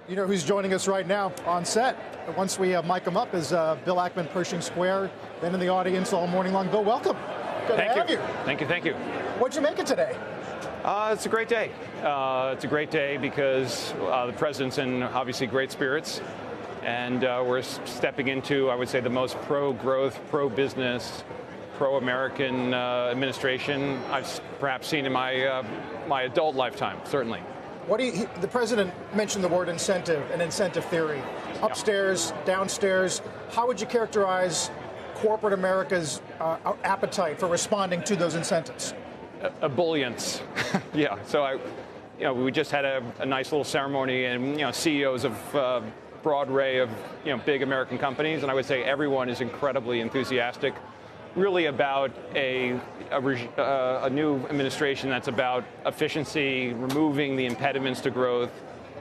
You know who's joining us right now on set? Once we mic him up is Bill Ackman, Pershing Square, been in the audience all morning long. Bill, welcome. Good to have you. Thank you. What'd you make it today? It's a great day. It's a great day because the president's in obviously great spirits, and we're stepping into, I would say, the most pro-growth, pro-business, pro-American administration I've perhaps seen in my my adult lifetime, certainly. The president mentioned the word incentive and incentive theory. Upstairs, downstairs. How would you characterize corporate America's appetite for responding to those incentives? Ebullience. Yeah. So we just had a nice little ceremony, and CEOs of broad array of big American companies, and I would say everyone is incredibly enthusiastic, really about a new administration that's about efficiency, removing the impediments to growth,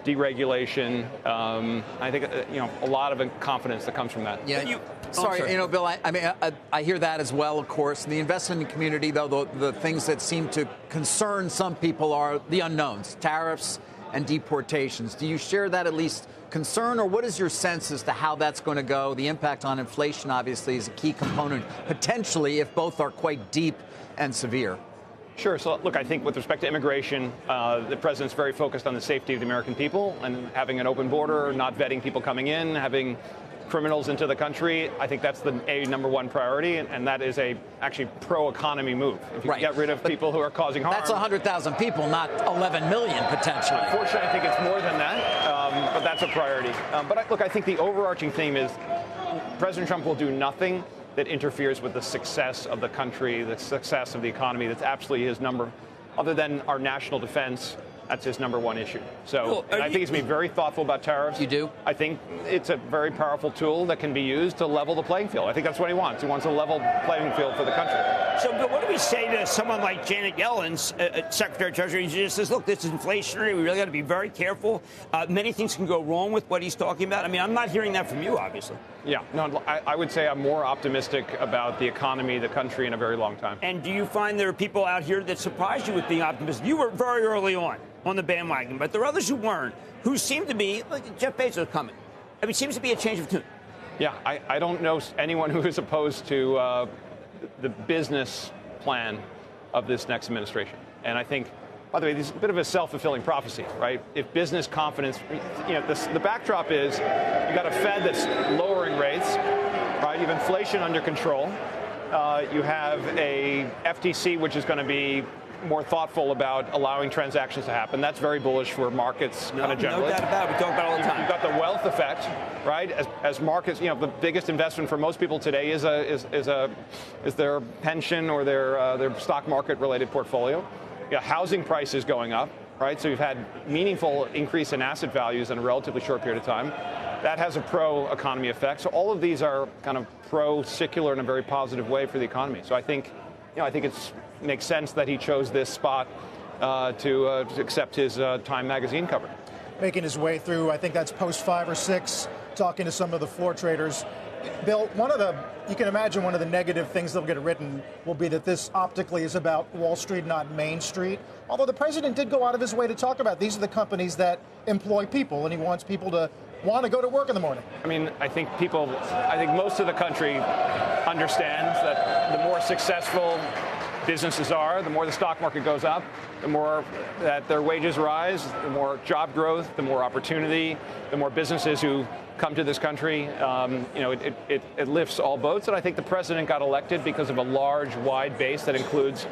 deregulation. I think a lot of confidence that comes from that. Yeah. Sorry, Bill. I hear that as well. Of course, the investment community, though, the things that seem to concern some people are the unknowns, tariffs and deportations. Do you share that at least concern, or what is your sense as to how that's going to go? The impact on inflation, obviously, is a key component, potentially, if both are quite deep and severe. Sure. So, look, I think with respect to immigration, the president's very focused on the safety of the American people and having an open border, not vetting people coming in, having criminals into the country. I think that's the number one priority, and that is a actually pro-economy move. If you get rid of people who are causing harm. That's 100,000 people, not 11 million, potentially. Unfortunately, I think it's more than that, but that's a priority. But I think the overarching theme is President Trump will do nothing that interferes with the success of the country, the success of the economy. That's absolutely his number. Other than our national defense, that's his number one issue. So I think he's going to be very thoughtful about tariffs. You do? I think it's a very powerful tool that can be used to level the playing field. I think that's what he wants. He wants a level playing field for the country. So what do we say to someone like Janet Yellen's Secretary of Treasury? She just says, look, this is inflationary. We really got to be very careful. Many things can go wrong with what he's talking about. I mean, I'm not hearing that from you, obviously. Yeah, no, I would say I'm more optimistic about the economy, the country, in a very long time. And do you find there are people out here that surprised you with being optimistic? You were very early on the bandwagon, but there are others who weren't, who seem to be, like Jeff Bezos coming. I mean, it seems to be a change of tune. Yeah, I don't know anyone who is opposed to the business plan of this next administration. And I think, by the way, this is a bit of a self-fulfilling prophecy, right? If business confidence, the backdrop is you got a Fed that's lowering rates, right? You have inflation under control. You have a FTC which is going to be more thoughtful about allowing transactions to happen. That's very bullish for markets, kind of generally. No doubt about it. We talk about it all the time. You've got the wealth effect, right? As markets, the biggest investment for most people today is their pension or their stock market related portfolio. Housing prices going up, right? So you've had meaningful increase in asset values in a relatively short period of time. That has a pro-economy effect. So all of these are kind of pro-secular in a very positive way for the economy. So I think it makes sense that he chose this spot to accept his Time magazine cover. Making his way through, I think that's post 5 or 6, talking to some of the floor traders. Bill, you can imagine one of the negative things that'll get written will be that this optically is about Wall Street, not Main Street. Although the president did go out of his way to talk about these are the companies that employ people, and he wants people to want to go to work in the morning. I mean, I think most of the country understands that the more successful businesses are, the more the stock market goes up, the more that their wages rise, the more job growth, the more opportunity, the more businesses who come to this country. It lifts all boats. And I think the president got elected because of a large, wide base that includes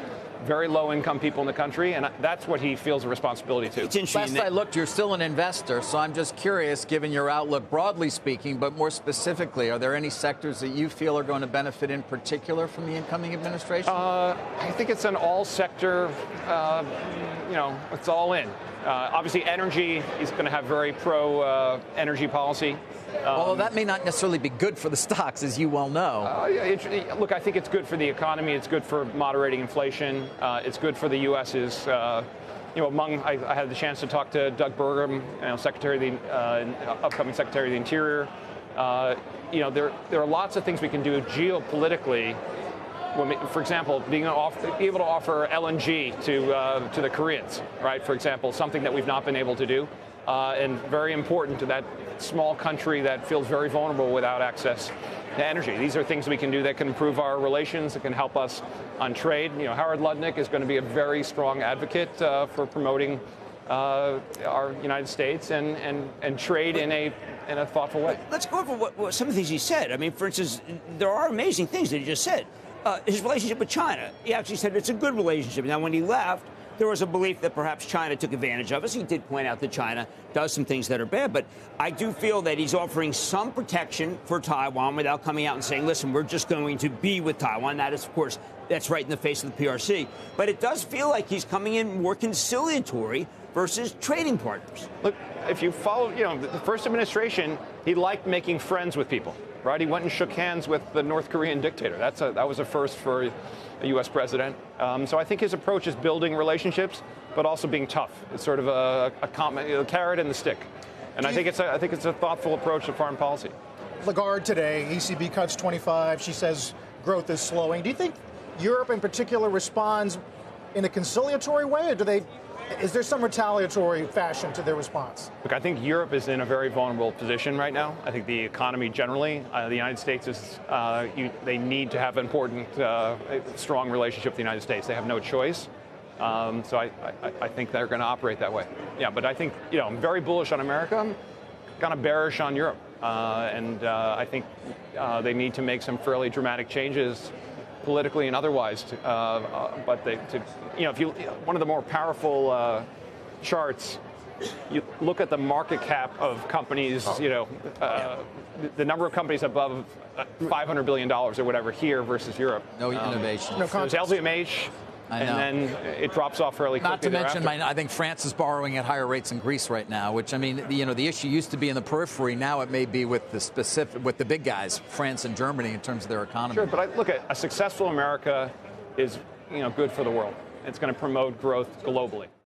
very low-income people in the country, and that's what he feels a responsibility to. Last I looked, you're still an investor, so I'm just curious, given your outlook broadly speaking, but more specifically, are there any sectors that you feel are going to benefit in particular from the incoming administration? I think it's an all-sector, it's all in. Obviously, energy is going to have very pro-energy policy. Although that may not necessarily be good for the stocks, as you well know. Look, I think it's good for the economy. It's good for moderating inflation. It's good for the U.S.'s, I had the chance to talk to Doug Burgum, upcoming Secretary of the Interior. There are lots of things we can do geopolitically. For example, being able to offer LNG to the Koreans, right? For example, something that we've not been able to do. and very important to that small country that feels very vulnerable without access to energy. These are things we can do that can improve our relations, that can help us on trade. Howard Lutnick is going to be a very strong advocate for promoting our United States and trade in a thoughtful way. Let's go over what some of the things he said. I mean, for instance, there are amazing things that he just said. His relationship with China. He actually said it's a good relationship. Now, when he left, there was a belief that perhaps China took advantage of us. He did point out that China does some things that are bad, but I do feel that he's offering some protection for Taiwan without coming out and saying, listen, we're just going to be with Taiwan. That is, of course, that's right in the face of the PRC. But it does feel like he's coming in more conciliatory versus trading partners. Look, if you follow, the first administration, he liked making friends with people, right? He went and shook hands with the North Korean dictator. That was a first for a U.S. president. So I think his approach is building relationships, but also being tough. It's sort of a carrot and the stick. And I think it's a thoughtful approach to foreign policy. Lagarde today, ECB cuts 25. She says growth is slowing. Do you think Europe in particular responds in a conciliatory way, or is there some retaliatory fashion to their response? Look, I think Europe is in a very vulnerable position right now. I think the economy generally, the United States is, they need to have an important, strong relationship with the United States. They have no choice. So I think they're going to operate that way. Yeah, but I think, I'm very bullish on America. I'm kind of bearish on Europe. I think they need to make some fairly dramatic changes politically and otherwise, one of the more powerful charts, you look at the market cap of companies, the number of companies above $500 billion or whatever here versus Europe. No innovation. There's LVMH, and then it drops off fairly quickly. Not to mention, thereafter. I think France is borrowing at higher rates in Greece right now, which, I mean, the issue used to be in the periphery. Now it may be with the big guys, France and Germany, in terms of their economy. Sure, but look at a successful America is, good for the world. It's going to promote growth globally.